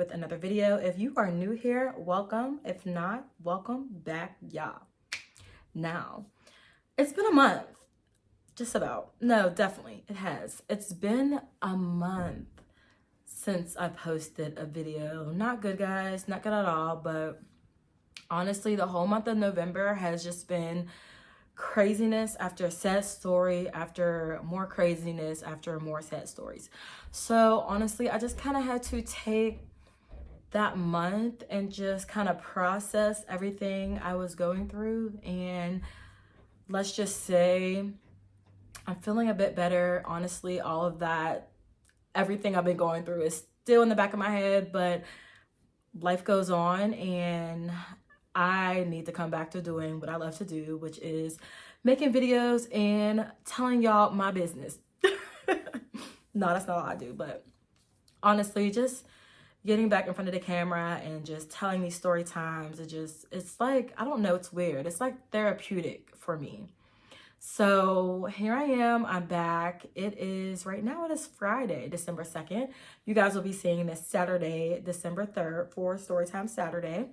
with another video. If you are new here, welcome. If not, welcome back, y'all. Now, it's been a month, just about. No, definitely, it has. It's been a month since I posted a video. Not good, guys, not good at all, but honestly, the whole month of November has just been craziness after a sad story, after more craziness, after more sad stories. So honestly, I just kind of had to take that month and just kind of process everything I was going through. And let's just say I'm feeling a bit better. Honestly, all of that, everything I've been going through is still in the back of my head, but life goes on and I need to come back to doing what I love to do, which is making videos and telling y'all my business. No, that's not all I do, but honestly, just getting back in front of the camera and just telling these story times, it's like, I don't know, it's weird. It's like therapeutic for me. So here I am, I'm back. Right now it is Friday, December 2nd. You guys will be seeing this Saturday, December 3rd for Storytime Saturday.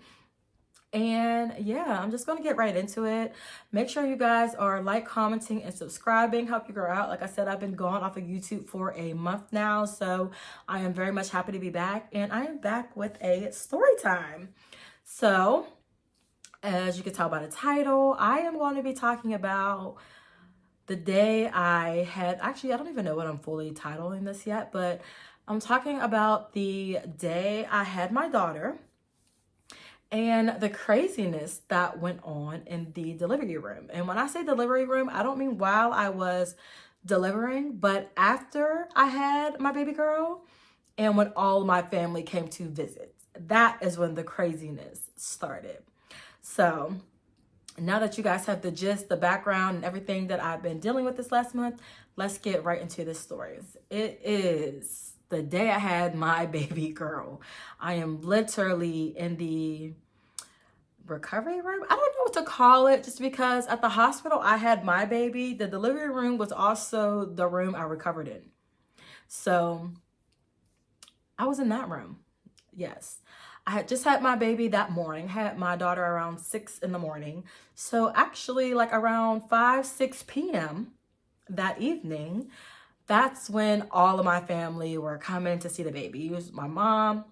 And yeah, I'm just going to get right into it. Make sure you guys are commenting, and subscribing. Help you grow out. Like I said, I've been gone off of YouTube for a month now, so I am very much happy to be back. And I am back with a story time. So as you can tell by the title, I am going to be talking about the day I had, actually, I don't even know what I'm fully titling this yet, but I'm talking about the day I had my daughter and the craziness that went on in the delivery room. And when I say delivery room, I don't mean while I was delivering, but after I had my baby girl and when all my family came to visit. That is when the craziness started. So now that you guys have the gist, the background, and everything that I've been dealing with this last month, let's get right into the stories. It is the day I had my baby girl. I am literally in the recovery room. I don't know what to call it, just because at the hospital I had my baby, the delivery room was also the room I recovered in. So I was in that room. Yes. I had just had my baby that morning, had my daughter around 6 in the morning. So actually like around 6 p.m. that evening, that's when all of my family were coming to see the baby. It was my mom,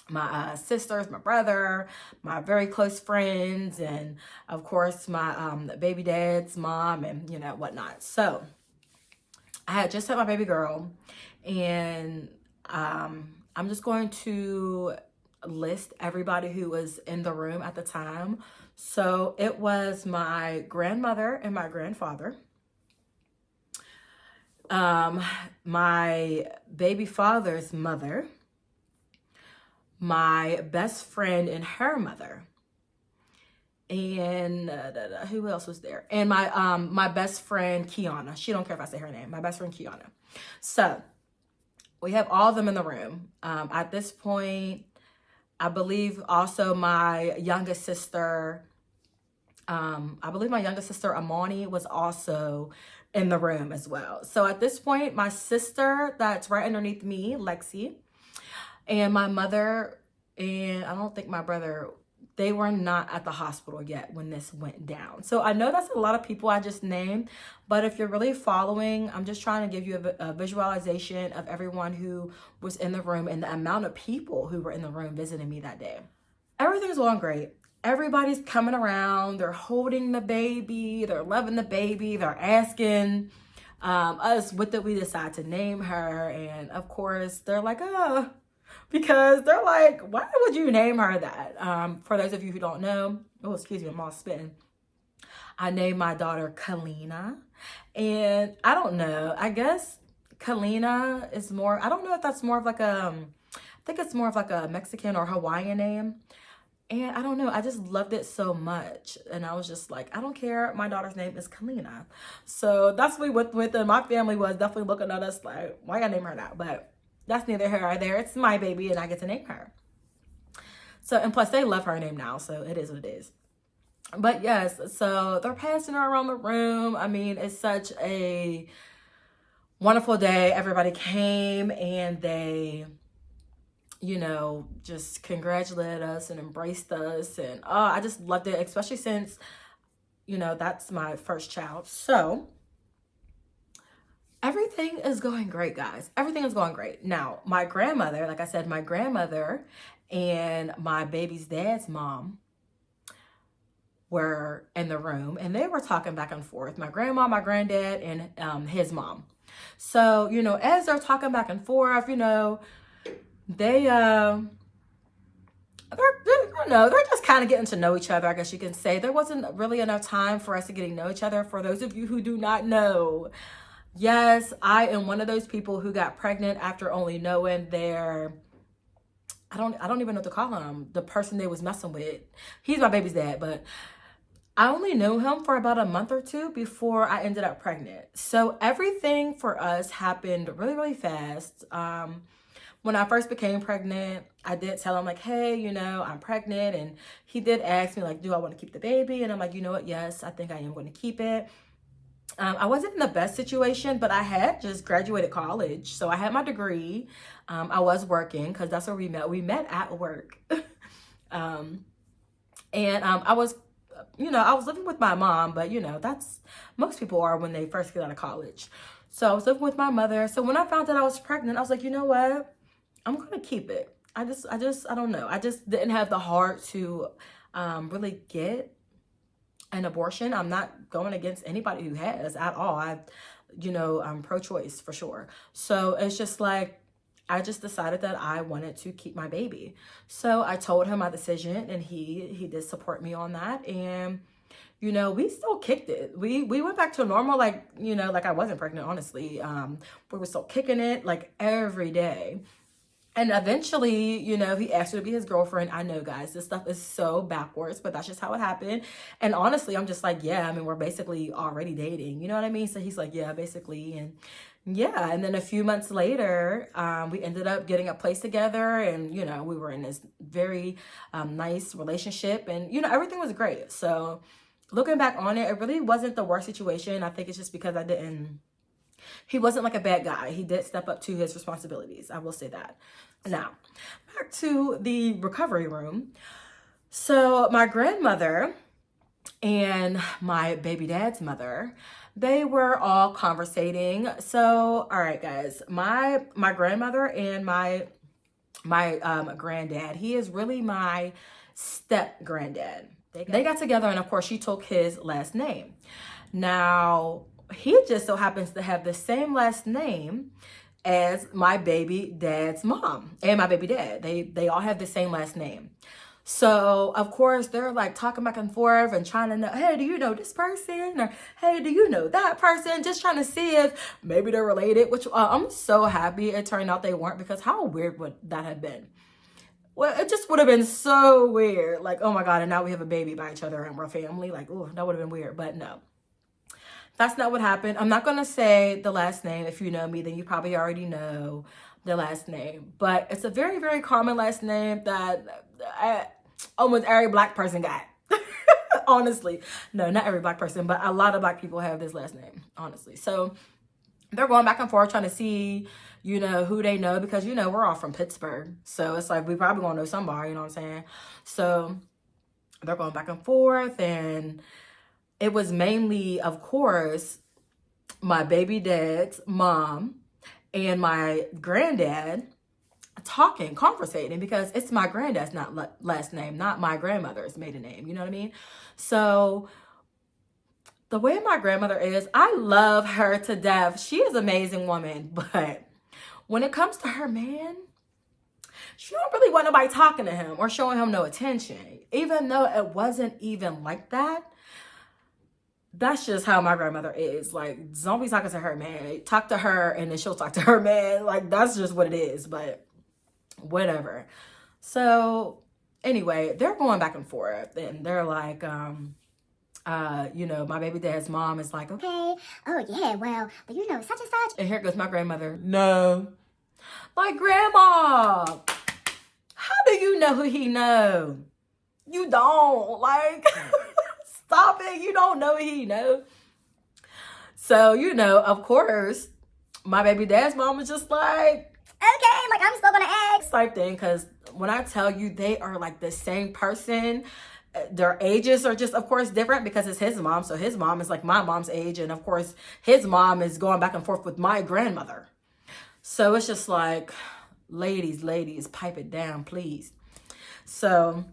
my sisters, my brother, my very close friends, and of course my baby dad's mom and whatnot. So I had just had my baby girl, and I'm just going to list everybody who was in the room at the time. So it was my grandmother and my grandfather, my baby father's mother, my best friend and her mother, and who else was there? And my best friend Kiana. She don't care if I say her name. My best friend Kiana. So we have all of them in the room. At this point, I believe also my youngest sister, Amani was also in the room as well. So at this point, my sister that's right underneath me, Lexi, and my mother, and I don't think my brother, they were not at the hospital yet when this went down. So I know that's a lot of people I just named, but if you're really following, I'm just trying to give you a visualization of everyone who was in the room and the amount of people who were in the room visiting me that day. Everything's going great. Everybody's coming around. They're holding the baby. They're loving the baby. They're asking us what did we decide to name her. And of course, they're like, oh, because they're like, why would you name her that? For those of you who don't know, oh, excuse me, I'm all spitting. I named my daughter Kalina. And I don't know, I guess Kalina is more, I don't know if that's more of like I think it's more of like a Mexican or Hawaiian name. And I don't know, I just loved it so much. And I was just like, I don't care. My daughter's name is Kalina. So that's what we went with. And my family was definitely looking at us like, why gotta name her that? But that's neither here nor there. It's my baby and I get to name her. So, and plus they love her name now. So it is what it is. But yes, so they're passing her around the room. I mean, it's such a wonderful day. Everybody came and they just congratulated us and embraced us. And I just loved it, especially since, that's my first child. So everything is going great, guys. Everything is going great. Now, my grandmother, like I said, my grandmother and my baby's dad's mom were in the room, and they were talking back and forth. My grandma, my granddad, and his mom. So, as they're talking back and forth, they they're just kind of getting to know each other, I guess you can say. There wasn't really enough time for us to getting to know each other. For those of you who do not know, yes, I am one of those people who got pregnant after only knowing their, I don't even know what to call him, the person they was messing with. He's my baby's dad, but I only knew him for about a month or two before I ended up pregnant. So everything for us happened really, really fast. When I first became pregnant, I did tell him, like, hey, I'm pregnant. And he did ask me, like, do I want to keep the baby? And I'm like, you know what? Yes, I think I am going to keep it. I wasn't in the best situation, but I had just graduated college. So I had my degree. I was working because that's where we met. We met at work. I was, I was living with my mom, but, that's most people are when they first get out of college. So I was living with my mother. So when I found out I was pregnant, I was like, you know what? I'm going to keep it. I don't know. I just didn't have the heart to really get an abortion. I'm not going against anybody who has at all. I'm pro-choice for sure. So it's just like, I just decided that I wanted to keep my baby. So I told him my decision, and he did support me on that. And, we still kicked it. We went back to normal, like I wasn't pregnant, honestly. We were still kicking it like every day. And eventually, he asked me to be his girlfriend. I know, guys, this stuff is so backwards, but that's just how it happened. And honestly, I'm just like, yeah, we're basically already dating. You know what I mean? So he's like, yeah, basically. And yeah. And then a few months later, we ended up getting a place together, and, we were in this very nice relationship, and, everything was great. So looking back on it, it really wasn't the worst situation. I think it's just because he wasn't like a bad guy. He did step up to his responsibilities. I will say that. Now, back to the recovery room. So my grandmother and my baby dad's mother, they were all conversating. So, all right, guys, my grandmother and my granddad, he is really my step granddad. They got together, and of course she took his last name. Now, he just so happens to have the same last name as my baby dad's mom and my baby dad. They all have the same last name. So, of course, they're like talking back and forth and trying to know, hey, do you know this person? Or, hey, do you know that person? Just trying to see if maybe they're related, which I'm so happy it turned out they weren't, because how weird would that have been? Well, it just would have been so weird. Like, oh my God, and now we have a baby by each other and we're family. Like, oh, that would have been weird, but no. That's not what happened. I'm not going to say the last name. If you know me, then you probably already know the last name. But it's a very, very common last name that almost every Black person got. Honestly. No, not every Black person, but a lot of Black people have this last name, honestly. So they're going back and forth trying to see, who they know, because, we're all from Pittsburgh. So it's like we probably going to know somebody, you know what I'm saying? So they're going back and forth, and it was mainly, of course, my baby dad's mom and my granddad conversating, because it's my granddad's last name, not my grandmother's maiden name. You know what I mean? So the way my grandmother is, I love her to death. She is an amazing woman, but when it comes to her man, she don't really want nobody talking to him or showing him no attention, even though it wasn't even like that. That's just how my grandmother is. Like, don't be talking to her man. Talk to her, and then she'll talk to her man. Like, that's just what it is, but whatever. So anyway, they're going back and forth, and they're like, my baby dad's mom is like, okay, oh yeah, well, but such and such. And here goes my grandmother. No. Like, grandma, how do you know who he know? You don't. Like, stop it. You don't know who he know. So, of course, my baby dad's mom was just like, okay, like I'm still gonna egg type thing. Because when I tell you they are like the same person, their ages are just of course different because it's his mom. So his mom is like my mom's age, and of course his mom is going back and forth with my grandmother. So it's just like, ladies, pipe it down, please. So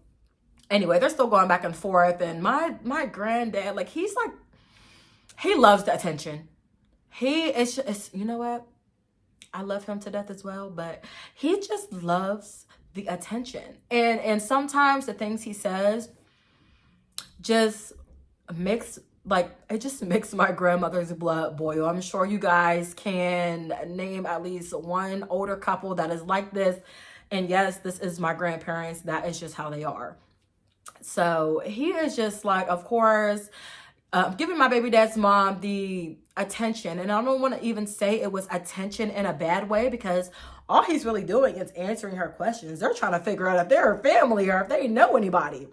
anyway, they're still going back and forth, and my granddad, like he loves the attention. He is, you know what? I love him to death as well, but he just loves the attention. And sometimes the things he says just it just makes my grandmother's blood boil. I'm sure you guys can name at least one older couple that is like this. And yes, this is my grandparents. That is just how they are. So he is just like, of course, giving my baby dad's mom the attention. And I don't want to even say it was attention in a bad way, because all he's really doing is answering her questions. They're trying to figure out if they're a family or if they know anybody.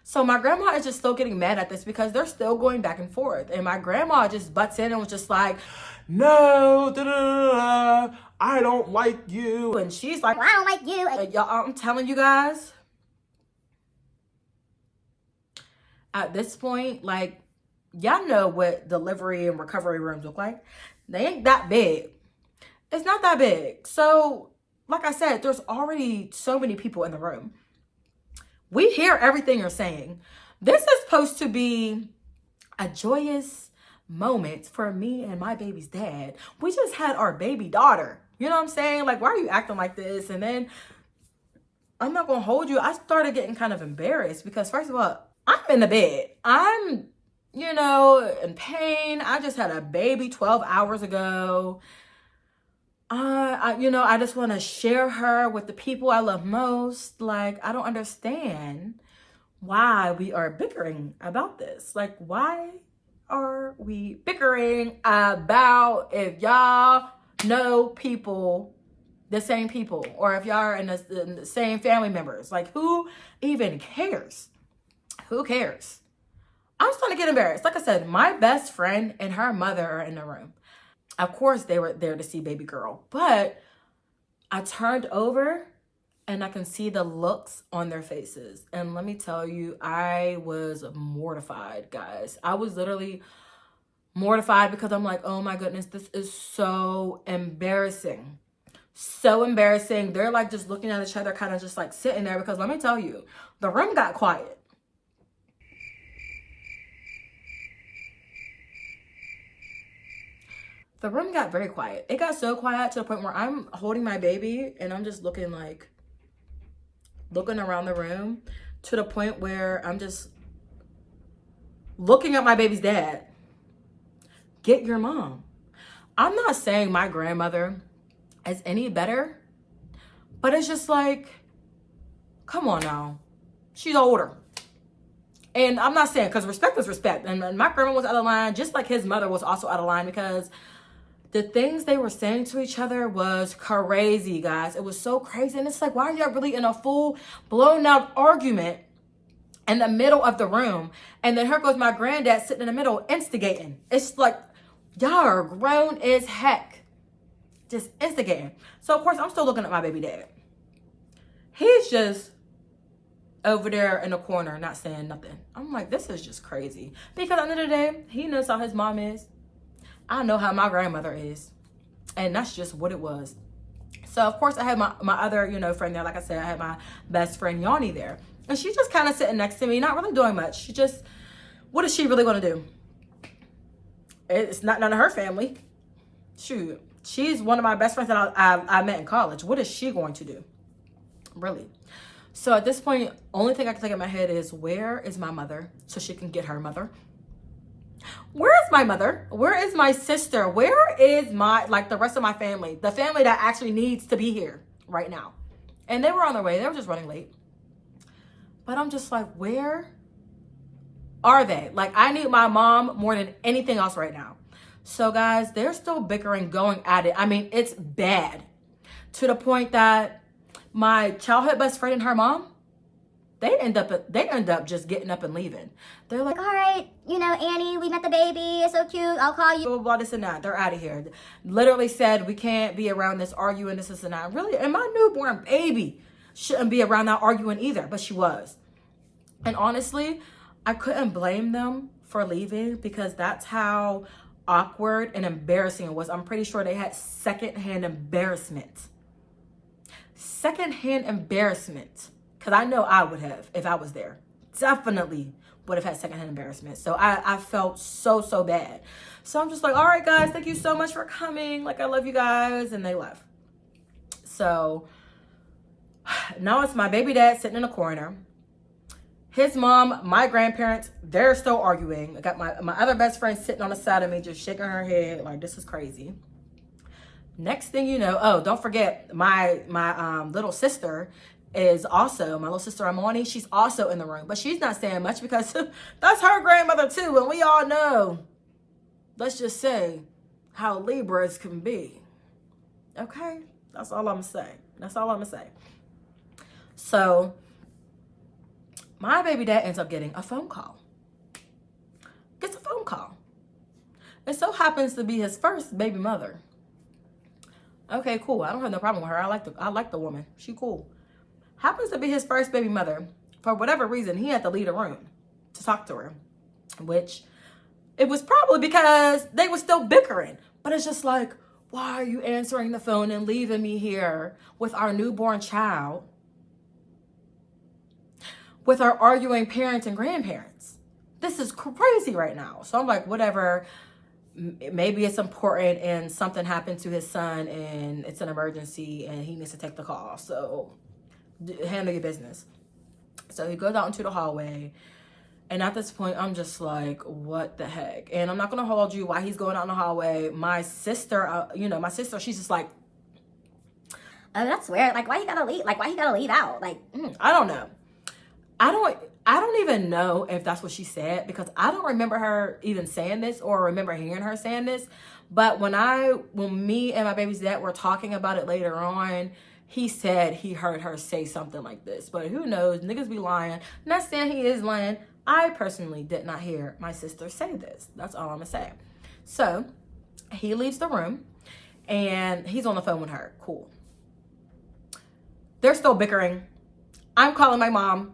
So my grandma is just still getting mad at this because they're still going back and forth. And my grandma just butts in and was just like, no, I don't like you. And she's like, well, I don't like you. And y'all, I'm telling you guys, at this point, like, y'all know what delivery and recovery rooms look like. They ain't that big. It's not that big. So, like I said, there's already so many people in the room. We hear everything you're saying. This is supposed to be a joyous moment for me and my baby's dad. We just had our baby daughter. You know what I'm saying? Like, why are you acting like this? And then, I'm not going to hold you. I started getting kind of embarrassed because, first of all, I'm in the bed. I'm, in pain. I just had a baby 12 hours ago. I just want to share her with the people I love most. Like, I don't understand why we are bickering about this. Like, why are we bickering about if y'all know people, the same people, or if y'all are in the same family members? Like, who even cares? Who cares? I'm starting to get embarrassed. Like I said, my best friend and her mother are in the room. Of course, they were there to see baby girl. But I turned over and I can see the looks on their faces. And let me tell you, I was mortified, guys. I was literally mortified because I'm like, oh my goodness, this is so embarrassing. So embarrassing. They're like just looking at each other, kind of just like sitting there, because let me tell you, the room got quiet. The room got very quiet. It got so quiet to the point where I'm holding my baby and I'm just looking around the room, to the point where I'm just looking at my baby's dad. Get your mom. I'm not saying my grandmother is any better, but it's just like, come on now. She's older. And I'm not saying, because respect is respect. And my grandma was out of line, just like his mother was also out of line, because the things they were saying to each other was crazy, guys. It was so crazy. And it's like, why are y'all really in a full blown out argument in the middle of the room? And then here goes my granddad sitting in the middle instigating. It's like, y'all are grown as heck. Just instigating. So of course I'm still looking at my baby dad. He's just over there in the corner not saying nothing. I'm like, this is just crazy. Because at the end of the day, he knows how his mom is. I know how my grandmother is. And that's just what it was. So, of course, I had my other, friend there. Like I said, I had my best friend, Yanni, there. And she's just kind of sitting next to me, not really doing much. She just, what is she really going to do? It's not none of her family. Shoot. She's one of my best friends that I met in college. What is she going to do? Really? So, at this point, only thing I can think in my head is, where is my mother? So she can get her mother. Where is my mother? Where is my sister? Where is the rest of my family? The family that actually needs to be here right now. And they were on their way. They were just running late. But I'm just like, where are they? Like, I need my mom more than anything else right now. So, guys, they're still bickering, going at it. I mean, it's bad. To the point that my childhood best friend and her mom, They end up just getting up and leaving. They're like, all right, Annie, we met the baby. It's so cute. I'll call you. blah, blah, blah, this and that. They're out of here. Literally said, we can't be around this arguing, this and that. Really? And my newborn baby shouldn't be around that arguing either, but she was. And honestly, I couldn't blame them for leaving because that's how awkward and embarrassing it was. I'm pretty sure they had secondhand embarrassment. Secondhand embarrassment. Because I know I would have if I was there. Definitely would have had secondhand embarrassment. So I felt so bad. So I'm just like, all right, guys, thank you so much for coming. Like, I love you guys. And they left. So now it's my baby dad sitting in a corner. His mom, my grandparents, they're still arguing. I got my other best friend sitting on the side of me, just shaking her head like, this is crazy. Next thing you know, oh, don't forget, my little sister is also, my little sister Amani, she's also in the room. But she's not saying much because that's her grandmother too. And we all know, let's just say, how Libras can be. Okay? That's all I'm going to say. That's all I'm going to say. So my baby dad ends up getting a phone call. Gets a phone call. It so happens to be his first baby mother. Okay, cool. I don't have no problem with her. I like the woman. She cool. Happens to be his first baby mother. For whatever reason, he had to leave the room to talk to her. Which, it was probably because they were still bickering. But it's just like, why are you answering the phone and leaving me here with our newborn child? With our arguing parents and grandparents. This is crazy right now. So I'm like, whatever. Maybe it's important and something happened to his son and it's an emergency and he needs to take the call. So handle your business. So he goes out into the hallway. And at this point, I'm just like, what the heck? And I'm not going to hold you while he's going out in the hallway. My sister, she's just like, oh, that's weird. Like, why he gotta leave? Like, why he gotta leave out? Like, I don't know. I don't even know if that's what she said because I don't remember her even saying this or remember hearing her saying this. But when me and my baby's dad were talking about it later on, he said he heard her say something like this. But who knows? Niggas be lying. Not saying he is lying. I personally did not hear my sister say this. That's all I'm gonna say. So he leaves the room and he's on the phone with her. Cool. They're still bickering. I'm calling my mom.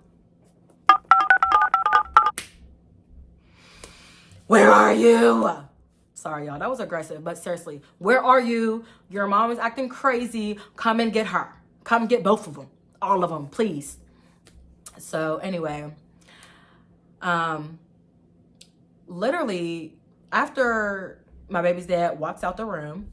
Where are you? Sorry, y'all. That was aggressive. But seriously, where are you? Your mom is acting crazy. Come and get her. Come get both of them. All of them, please. So anyway, literally, after my baby's dad walks out the room,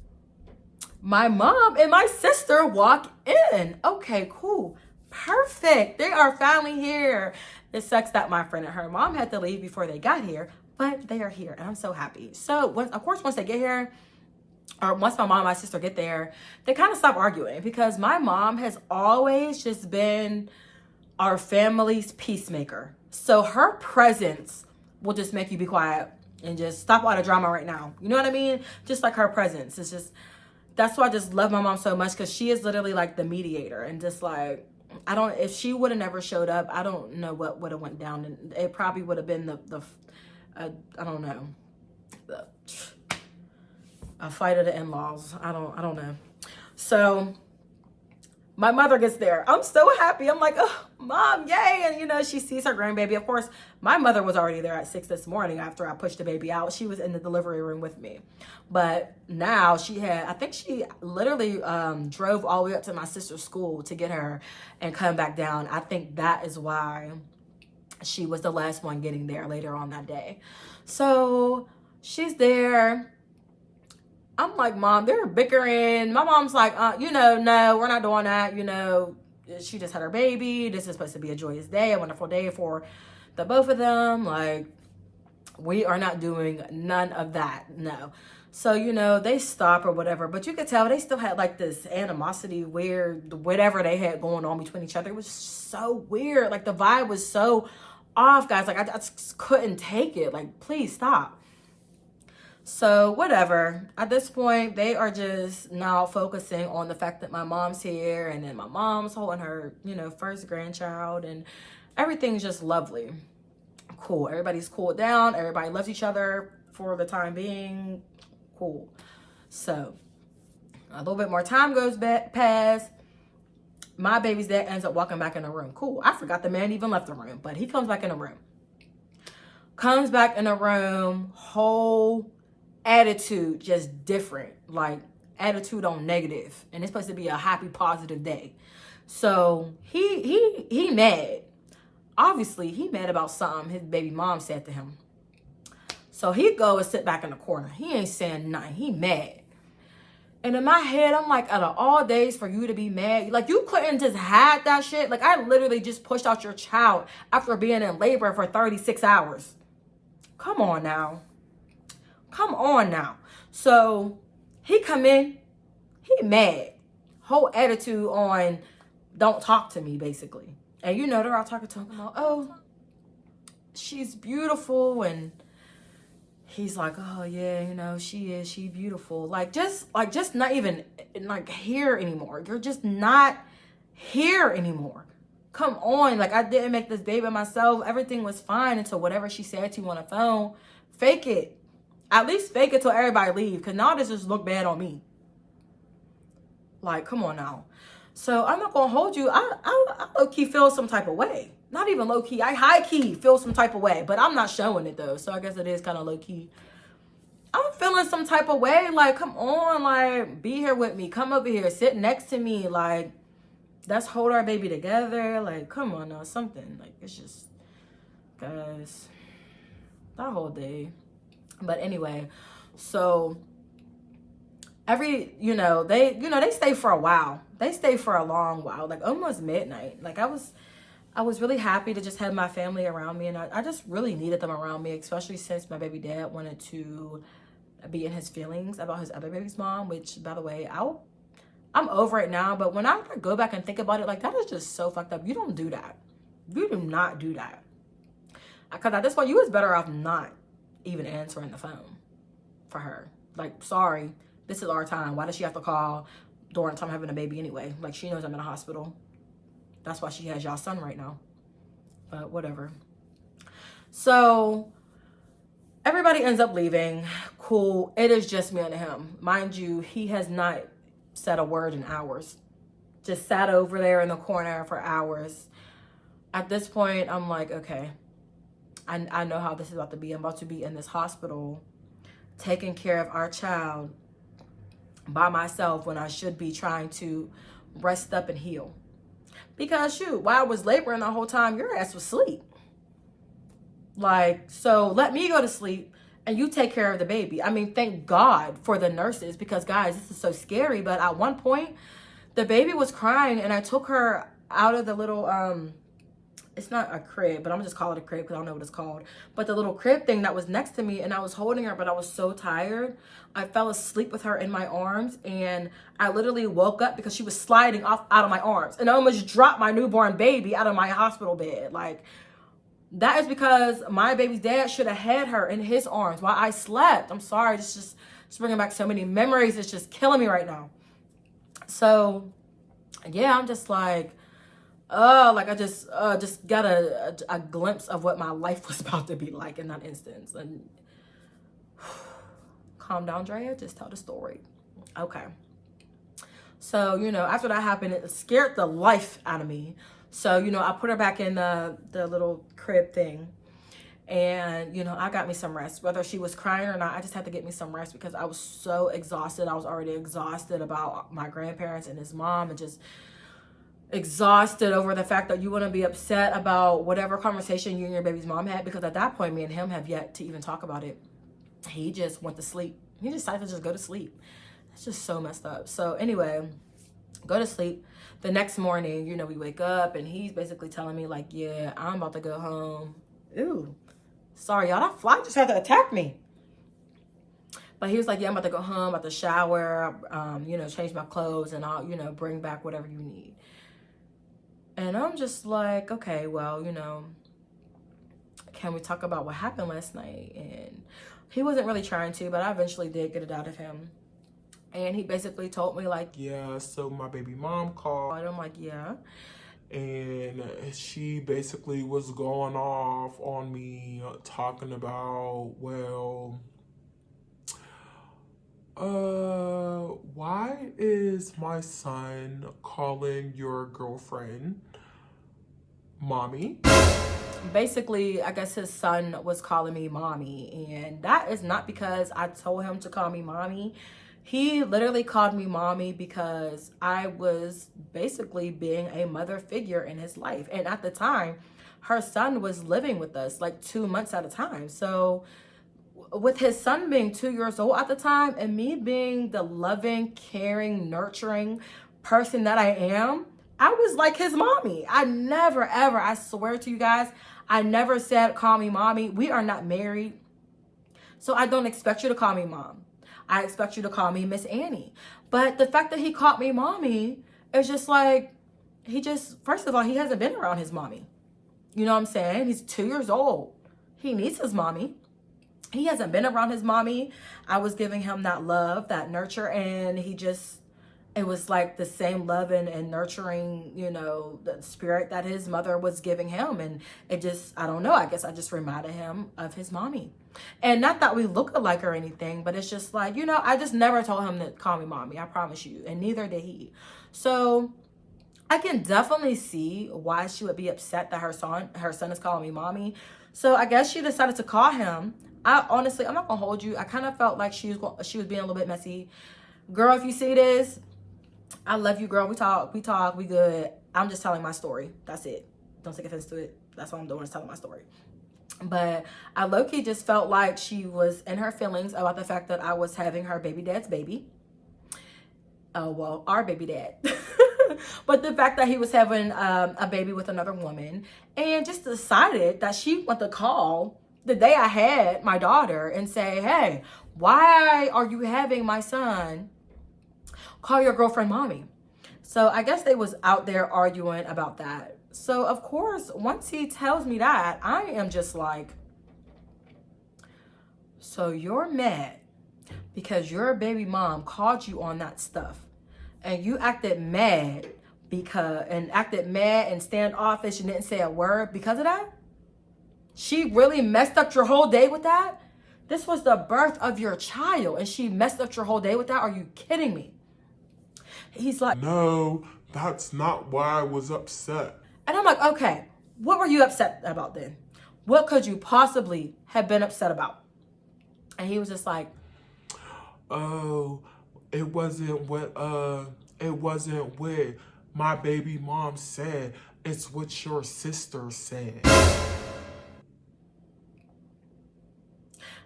my mom and my sister walk in. Okay, cool. Perfect. They are finally here. It sucks that my friend and her mom had to leave before they got here. But they are here, and I'm so happy. So, once they get here, or once my mom and my sister get there, they kind of stop arguing because my mom has always just been our family's peacemaker. So her presence will just make you be quiet and just stop all the drama right now. You know what I mean? Just like her presence. It's just, that's why I just love my mom so much because she is literally like the mediator and just like, if she would have never showed up, I don't know what would have went down. And it probably would have been I don't know, a fight of the in-laws. I don't know. So my mother gets there. I'm so happy. I'm like, oh, mom, yay. And, she sees her grandbaby. Of course, my mother was already there at 6 this morning after I pushed the baby out. She was in the delivery room with me. But now I think she literally drove all the way up to my sister's school to get her and come back down. I think that is why she was the last one getting there later on that day. So she's there. I'm like, Mom, they're bickering. My mom's like, no, we're not doing that. She just had her baby. This is supposed to be a joyous day, a wonderful day for the both of them. Like, we are not doing none of that. No. So, they stop or whatever. But you could tell they still had like this animosity, weird, whatever they had going on between each other. It was so weird. Like, the vibe was so off, guys. Like, I just couldn't take it. Like, please stop. So whatever, at this point, they are just now focusing on the fact that my mom's here and then my mom's holding her, first grandchild and everything's just lovely. Cool. Everybody's cooled down. Everybody loves each other for the time being. Cool. So a little bit more time goes past. My baby's dad ends up walking back in the room. Cool. I forgot the man even left the room, but he comes back in the room. Comes back in the room, whole attitude just different. Like attitude on negative. And it's supposed to be a happy, positive day. So he mad. Obviously, he mad about something his baby mom said to him. So he go and sit back in the corner. He ain't saying nothing. He mad. And in my head, I'm like, out of all days for you to be mad, like you couldn't just hide that shit. Like I literally just pushed out your child after being in labor for 36 hours. Come on now. Come on now. So he come in, he mad. Whole attitude on don't talk to me, basically. And you know, they're all talking to him about, oh, she's beautiful. And he's like, oh yeah, you know, she beautiful. Like just not even like here anymore. You're just not here anymore. Come on. Like I didn't make this baby myself. Everything was fine until whatever she said to you on the phone. Fake it. At least fake it till everybody leave. Because now this just look bad on me. Like, come on now. So I'm not going to hold you. I low-key feel some type of way. Not even low-key. I high-key feel some type of way. But I'm not showing it, though. So I guess it is kind of low-key. I'm feeling some type of way. Like, come on. Like, be here with me. Come over here. Sit next to me. Like, let's hold our baby together. Like, come on now. Something. Like, it's just, guys, that whole day. But anyway, so they stay for a while. They stay for a long while, like almost midnight. Like I was really happy to just have my family around me, and I just really needed them around me, especially since my baby dad wanted to be in his feelings about his other baby's mom, which, by the way, I'm over it now. But when I go back and think about it, like that is just so fucked up. You don't do that. You do not do that. Because at this point, you was better off not even answering the phone for her. Like, sorry, this is our time. Why does she have to call during the time having a baby anyway? Like, she knows I'm in a hospital. That's why she has y'all's son right now. But whatever. So everybody ends up leaving. Cool. It is just me and him. Mind you, he has not said a word in hours. Just sat over there in the corner for hours. At this point, I'm like, okay, I know how this is about to be. I'm about to be in this hospital taking care of our child by myself when I should be trying to rest up and heal. Because shoot, while I was laboring the whole time, your ass was asleep. Like, so let me go to sleep and you take care of the baby. I mean, thank God for the nurses, because guys, this is so scary. But at one point, the baby was crying and I took her out of the little, it's not a crib, but I'm gonna just call it a crib because I don't know what it's called. But the little crib thing that was next to me, and I was holding her, but I was so tired. I fell asleep with her in my arms, and I literally woke up because she was sliding off out of my arms. And I almost dropped my newborn baby out of my hospital bed. Like, that is because my baby's dad should have had her in his arms while I slept. I'm sorry, it's just bringing back so many memories. It's just killing me right now. So, yeah, I'm just like, like I just got a glimpse of what my life was about to be like in that instance. And calm down, Drea, just tell the story. Okay. So, after that happened, it scared the life out of me. So, I put her back in the little crib thing. And, I got me some rest. Whether she was crying or not, I just had to get me some rest because I was so exhausted. I was already exhausted about my grandparents and his mom, and just exhausted over the fact that you want to be upset about whatever conversation you and your baby's mom had, because at that point, me and him have yet to even talk about it. He just went to sleep. He decided to just go to sleep. It's just so messed up. So anyway, go to sleep. The next morning, we wake up and he's basically telling me like, yeah, I'm about to go home. Ooh, sorry, y'all. That fly just had to attack me. But he was like, yeah, I'm about to go home, about to shower, change my clothes, and I'll, bring back whatever you need. And I'm just like, okay, well, can we talk about what happened last night? And he wasn't really trying to, but I eventually did get it out of him. And he basically told me like, yeah, so my baby mom called. And I'm like, yeah. and she basically was going off on me, talking about, well, why is my son calling your girlfriend mommy? Basically, I guess his son was calling me mommy, and that is not because I told him to call me mommy. He literally called me mommy because I was basically being a mother figure in his life. And at the time, her son was living with us like 2 months at a time. So, with his son being 2 years old at the time, and me being the loving, caring, nurturing person that I am, I was like his mommy. I never, ever, I swear to you guys, I never said, call me mommy. We are not married. So I don't expect you to call me mom. I expect you to call me Miss Annie. But the fact that he called me mommy is just like, first of all, he hasn't been around his mommy. You know what I'm saying? He's 2 years old. He needs his mommy. He hasn't been around his mommy. I was giving him that love, that nurture, and it was like the same love and nurturing, the spirit that his mother was giving him. And it just, I don't know, I guess I just reminded him of his mommy. And not that we look alike or anything, but it's just like, I just never told him to call me mommy, I promise you. And neither did he. So I can definitely see why she would be upset that her son is calling me mommy. So I guess she decided to call him. I'm not gonna hold you. I kind of felt like she was being a little bit messy. Girl, if you see this, I love you, girl. We talk, we good. I'm just telling my story. That's it. Don't take offense to it. That's all I'm doing is telling my story. But I low-key just felt like she was in her feelings about the fact that I was having her baby dad's baby. Well, our baby dad. But the fact that he was having a baby with another woman, and just decided that she wanted to call the day I had my daughter and say, hey, why are you having my son call your girlfriend mommy? So I guess they was out there arguing about that. So of course, once he tells me that, I am just like, so you're mad because your baby mom called you on that stuff, and you acted mad and standoffish and didn't say a word because of that? She really messed up your whole day with that? This was the birth of your child, and she messed up your whole day with that? Are you kidding me? He's like, No, that's not why I was upset. and I'm like, okay, what were you upset about then? What could you possibly have been upset about? And he was just like, Oh, it wasn't what my baby mom said. It's what your sister said.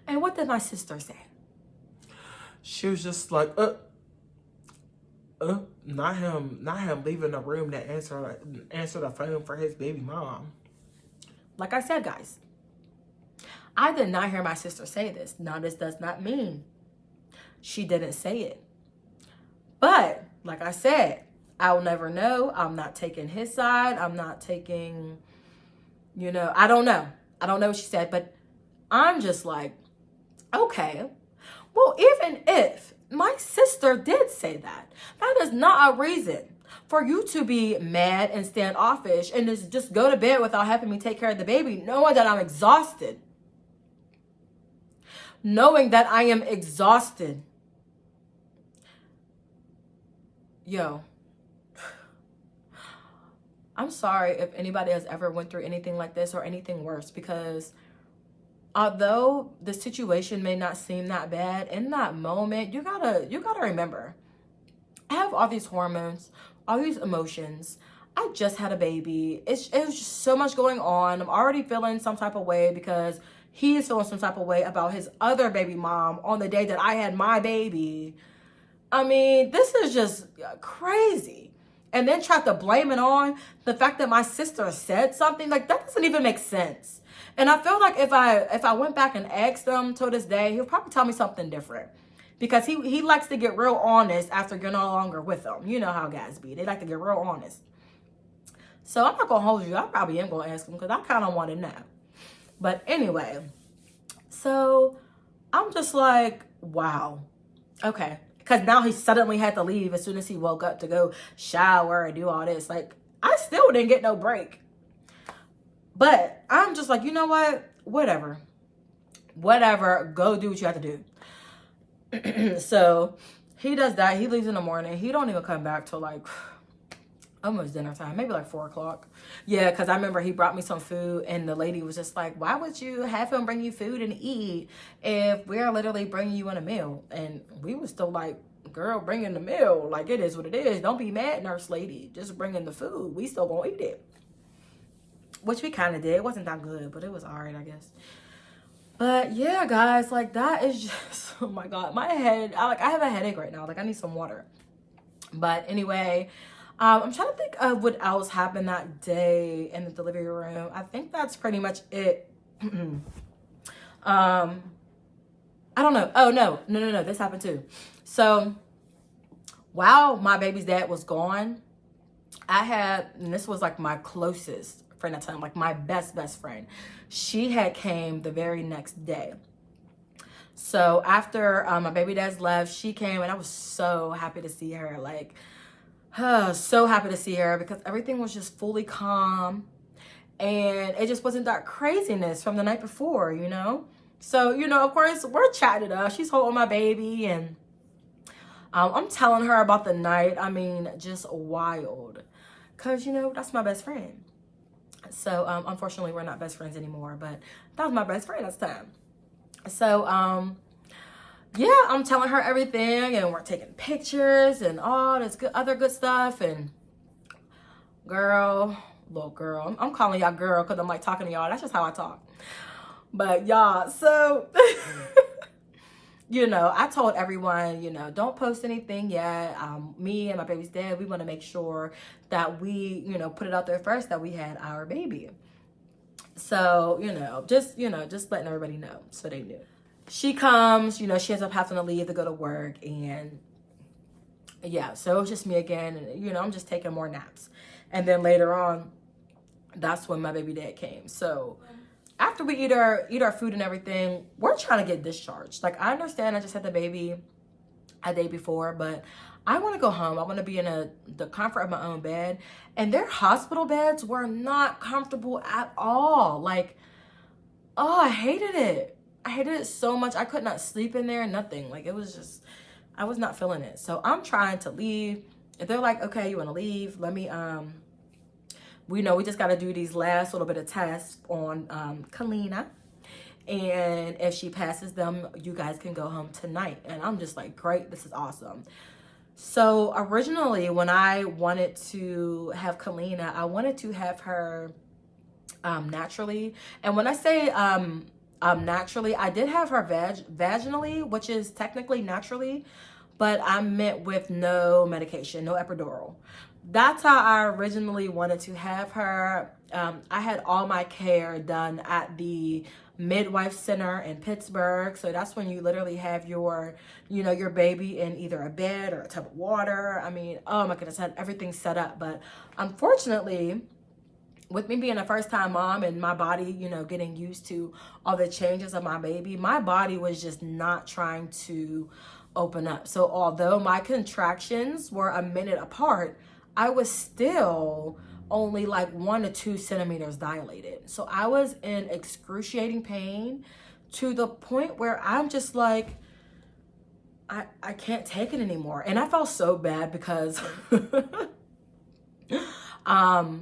and what did my sister say? She was just like, not him leaving the room to answer the phone for his baby mom. Like I said, guys, I did not hear my sister say this. Now, this does not mean she didn't say it. But, like I said, I'll never know. I'm not taking his side. I'm not taking, I don't know. I don't know what she said, but I'm just like, okay, well, even if my sister did say that, that is not a reason for you to be mad and standoffish and just go to bed without having me take care of the baby, knowing that I'm exhausted. Knowing that I am exhausted. Yo, I'm sorry if anybody has ever went through anything like this or anything worse, because although the situation may not seem that bad, in that moment, you gotta remember, I have all these hormones, all these emotions. I just had a baby. It was just so much going on. I'm already feeling some type of way because he is feeling some type of way about his other baby mom on the day that I had my baby. I mean, this is just crazy. And then try to blame it on the fact that my sister said something. Like, that doesn't even make sense. And I feel like if I went back and asked him to this day, he'll probably tell me something different. Because he likes to get real honest after you're no longer with him. You know how guys be. They like to get real honest. So I'm not going to hold you. I probably am going to ask him because I kind of want to know. But anyway, so I'm just like, wow. Okay. Because now he suddenly had to leave as soon as he woke up to go shower and do all this. Like, I still didn't get no break. But I'm just like, you know what? Whatever. Go do what you have to do. So he does that. He leaves in the morning. He don't even come back till like almost dinner time, maybe like 4 o'clock. Yeah, because I remember he brought me some food and the lady was just like, why would you have him bring you food and eat if we're literally bringing you in a meal? And we was still like, girl, bring in the meal. Like, it is what it is. Don't be mad, nurse lady. Just bring in the food. We still gonna eat it. Which we kind of did. It wasn't that good, but it was all right, I guess. But yeah, guys, like that is just, oh my God, my head, I have a headache right now. Like I need some water. But anyway, I'm trying to think of what else happened that day in the delivery room. I think that's pretty much it. I don't know. Oh, no. This happened too. So while my baby's dad was gone, and this was like my closest friend at the time, like my best friend. She had came the very next day. So after my baby dad's left, she came and I was so happy to see her. Like, so happy to see her because everything was just fully calm and it just wasn't that craziness from the night before, you know? So, you know, of course, we're chatting it up. She's holding my baby and I'm telling her about the night. I mean, just wild. Because, you know, that's my best friend. So, unfortunately, we're not best friends anymore, but that was my best friend at the time. So, yeah, I'm telling her everything, and we're taking pictures and all this other good stuff. And little girl, I'm calling y'all girl because I'm like talking to y'all. That's just how I talk. But y'all, so... you know, I told everyone, you know, don't post anything yet. Me and my baby's dad, we want to make sure that we, you know, put it out there first that we had our baby. So, just letting everybody know so they knew. She comes, you know, she ends up having to leave to go to work. And yeah, so it was just me again. And, you know, I'm just taking more naps. And then later on, that's when my baby dad came. So after we eat our food and everything, we're trying to get discharged. Like, I understand I just had the baby a day before, but I want to go home. I want to be in the comfort of my own bed. And their hospital beds were not comfortable at all. Like, oh, I hated it. I hated it so much. I could not sleep in there, nothing. Like, it was just, I was not feeling it. So I'm trying to leave. If they're like, okay, you want to leave? Let me, we know we just got to do these last little bit of tests on Kalina. And if she passes them, you guys can go home tonight. And I'm just like, great, this is awesome. So originally, when I wanted to have Kalina, I wanted to have her naturally. And when I say naturally, I did have her vaginally, which is technically naturally, but I meant with no medication, no epidural. That's how I originally wanted to have her. I had all my care done at the midwife center in Pittsburgh. So that's when you literally have your baby in either a bed or a tub of water. I mean, oh my goodness, I had everything set up. But unfortunately, with me being a first-time mom and my body, getting used to all the changes of my baby, my body was just not trying to open up. So although my contractions were a minute apart, I was still only like 1 to 2 centimeters dilated. So I was in excruciating pain to the point where I'm just like, I can't take it anymore. And I felt so bad because I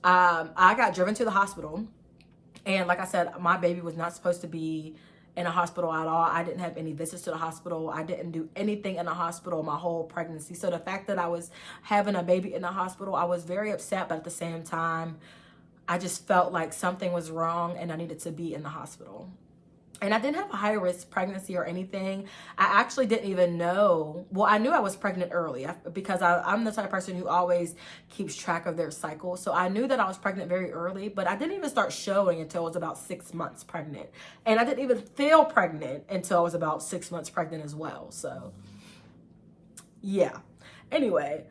got driven to the hospital. And like I said, my baby was not supposed to be in a hospital at all. I didn't have any visits to the hospital. I didn't do anything in the hospital my whole pregnancy. So the fact that I was having a baby in the hospital, I was very upset, but at the same time, I just felt like something was wrong and I needed to be in the hospital. And I didn't have a high-risk pregnancy or anything. I actually didn't even know. Well, I knew I was pregnant early because I'm the type of person who always keeps track of their cycle. So I knew that I was pregnant very early, but I didn't even start showing until I was about 6 months pregnant. And I didn't even feel pregnant until I was about 6 months pregnant as well. So, yeah. Anyway,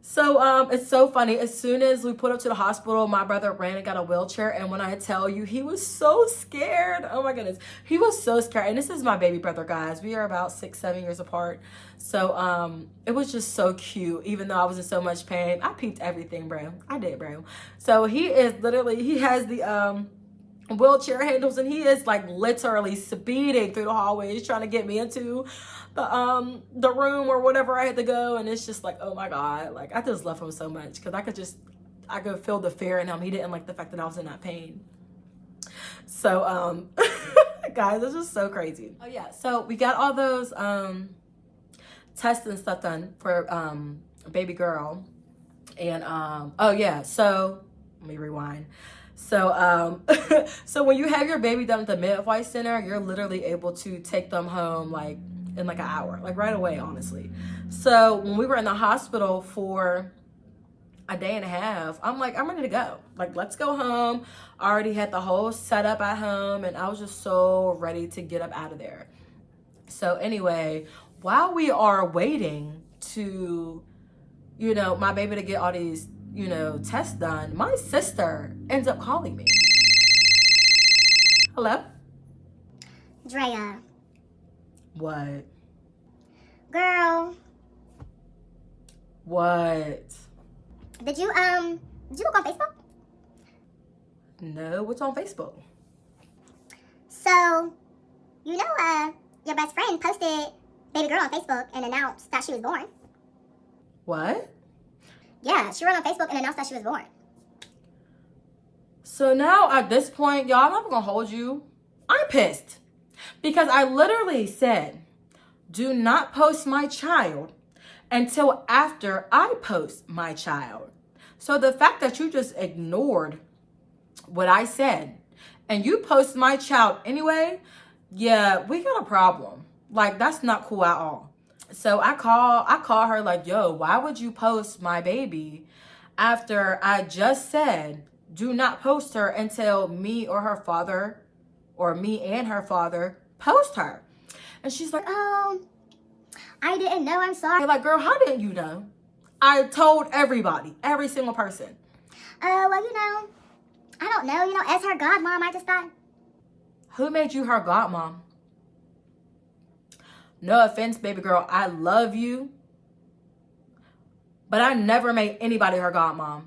So it's so funny. As soon as we put up to the hospital, my brother ran and got a wheelchair. And when I tell you, he was so scared. Oh my goodness. He was so scared. And this is my baby brother, guys. We are about 6-7 years apart. So it was just so cute. Even though I was in so much pain, I peeped everything, bro. I did, bro. So he has the wheelchair handles, and he is like literally speeding through the hallways trying to get me into the room or whatever I had to go. And it's just like, oh my god, like I just love him so much because I could feel the fear in him. He didn't like the fact that I was in that pain. So guys, it's just so crazy. Oh yeah, so we got all those tests and stuff done for baby girl. And oh yeah, so let me rewind. So so when you have your baby done at the midwife center, you're literally able to take them home like in like an hour, like right away, honestly. So when we were in the hospital for a day and a half, I'm like, I'm ready to go. Like, let's go home. I already had the whole setup at home, and I was just so ready to get up out of there. So anyway, while we are waiting to, my baby to get all these, tests done, my sister ends up calling me. Hello? Drea. What? Girl. What? Did you look on Facebook? No, what's on Facebook? So, your best friend posted baby girl on Facebook and announced that she was born. What? Yeah, she wrote on Facebook and announced that she was born. So now at this point, y'all, I'm not gonna hold you. I'm pissed because I literally said, do not post my child until after I post my child. So the fact that you just ignored what I said and you post my child anyway, yeah, we got a problem. Like, that's not cool at all. So I call her like, yo, why would you post my baby after I just said do not post her until me or her father or me and her father post her? And she's like, Oh, I didn't know. I'm sorry. like, girl, how didn't you know? I told everybody, every single person. Well, I don't know. As her godmom, I just thought. Who made you her godmom? No offense, baby girl, I love you, but I never made anybody her godmom.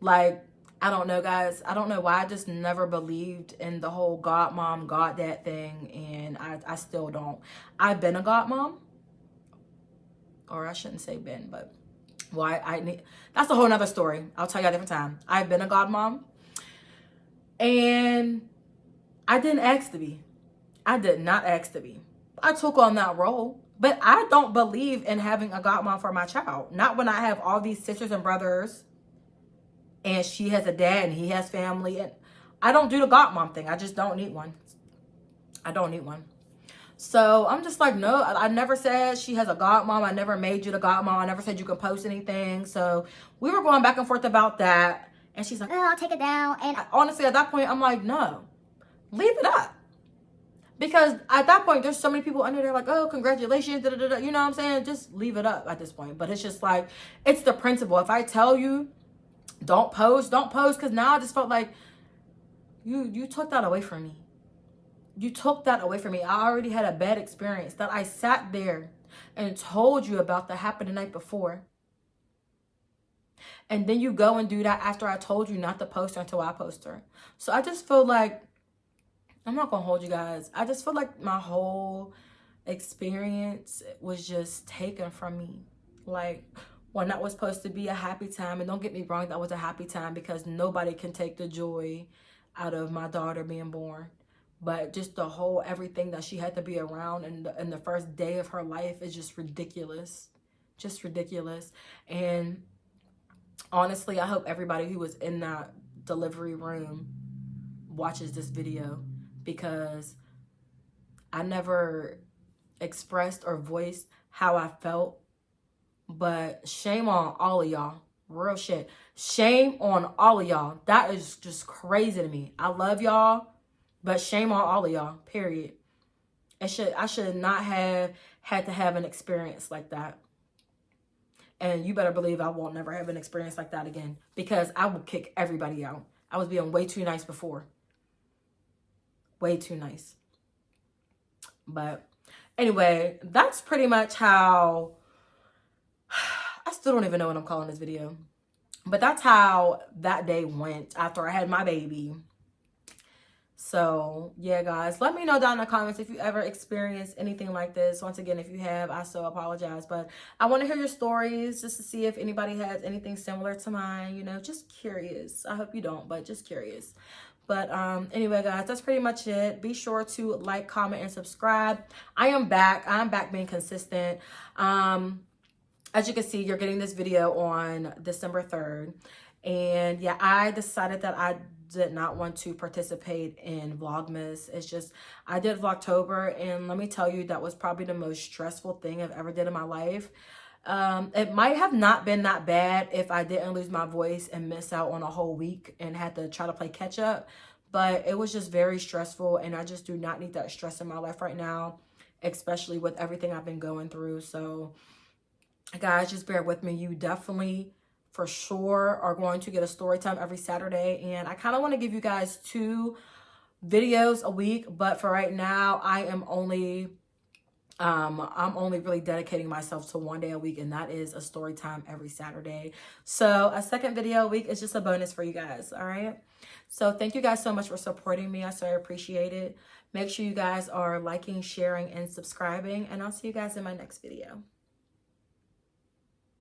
Like, I don't know, guys. I don't know why. I just never believed in the whole godmom, goddad thing, and I still don't. I've been a godmom, or I shouldn't say been, but that's a whole nother story. I'll tell you a different time. I've been a godmom, and I didn't ask to be. I did not ask to be. I took on that role, but I don't believe in having a godmom for my child. Not when I have all these sisters and brothers, and she has a dad and he has family, and I don't do the godmom thing. I just don't need one. I don't need one. So I'm just like, no, I never said she has a godmom. I never made you the godmom. I never said you can post anything. So we were going back and forth about that. And she's like, Oh, I'll take it down. And honestly, at that point, I'm like, no, leave it up. Because at that point, there's so many people under there like, oh, congratulations, da, da, da, da. You know what I'm saying? Just leave it up at this point. But it's just like, it's the principle. If I tell you, don't post. Because now I just felt like you took that away from me. You took that away from me. I already had a bad experience that I sat there and told you about that happened the night before. And then you go and do that after I told you not to post her until I post her. So I just feel like, I'm not going to hold you guys. I just feel like my whole experience was just taken from me. Like, when that was supposed to be a happy time, and don't get me wrong, that was a happy time because nobody can take the joy out of my daughter being born. But just the whole everything that she had to be around in the first day of her life is just ridiculous. Just ridiculous. And honestly, I hope everybody who was in that delivery room watches this video, because I never expressed or voiced how I felt. But shame on all of y'all. Real shit. Shame on all of y'all. That is just crazy to me. I love y'all, but shame on all of y'all. Period. I should not have had to have an experience like that. And you better believe I won't never have an experience like that again, because I will kick everybody out. I was being way too nice before. Way too nice. But anyway, that's pretty much how, I still don't even know what I'm calling this video. But that's how that day went after I had my baby. So yeah, guys, let me know down in the comments if you ever experienced anything like this. Once again, if you have, I so apologize, but I want to hear your stories just to see if anybody has anything similar to mine, you know, just curious. I hope you don't, but just curious. But anyway, guys, that's pretty much it. Be sure to like, comment, and subscribe. I'm back being consistent. As you can see, you're getting this video on December 3rd. And yeah, I decided that I did not want to participate in Vlogmas. It's just, I did Vlogtober, and let me tell you, that was probably the most stressful thing I've ever did in my life. It might have not been that bad if I didn't lose my voice and miss out on a whole week and had to try to play catch up. But it was just very stressful, and I just do not need that stress in my life right now, especially with everything I've been going through. So guys, just bear with me. You definitely, for sure, are going to get a story time every Saturday. And I kind of want to give you guys 2 videos a week. But for right now, I'm only really dedicating myself to 1 day a week. And that is a story time every Saturday. So a second video a week is just a bonus for you guys. All right. So thank you guys so much for supporting me. I so appreciate it. Make sure you guys are liking, sharing, and subscribing. And I'll see you guys in my next video.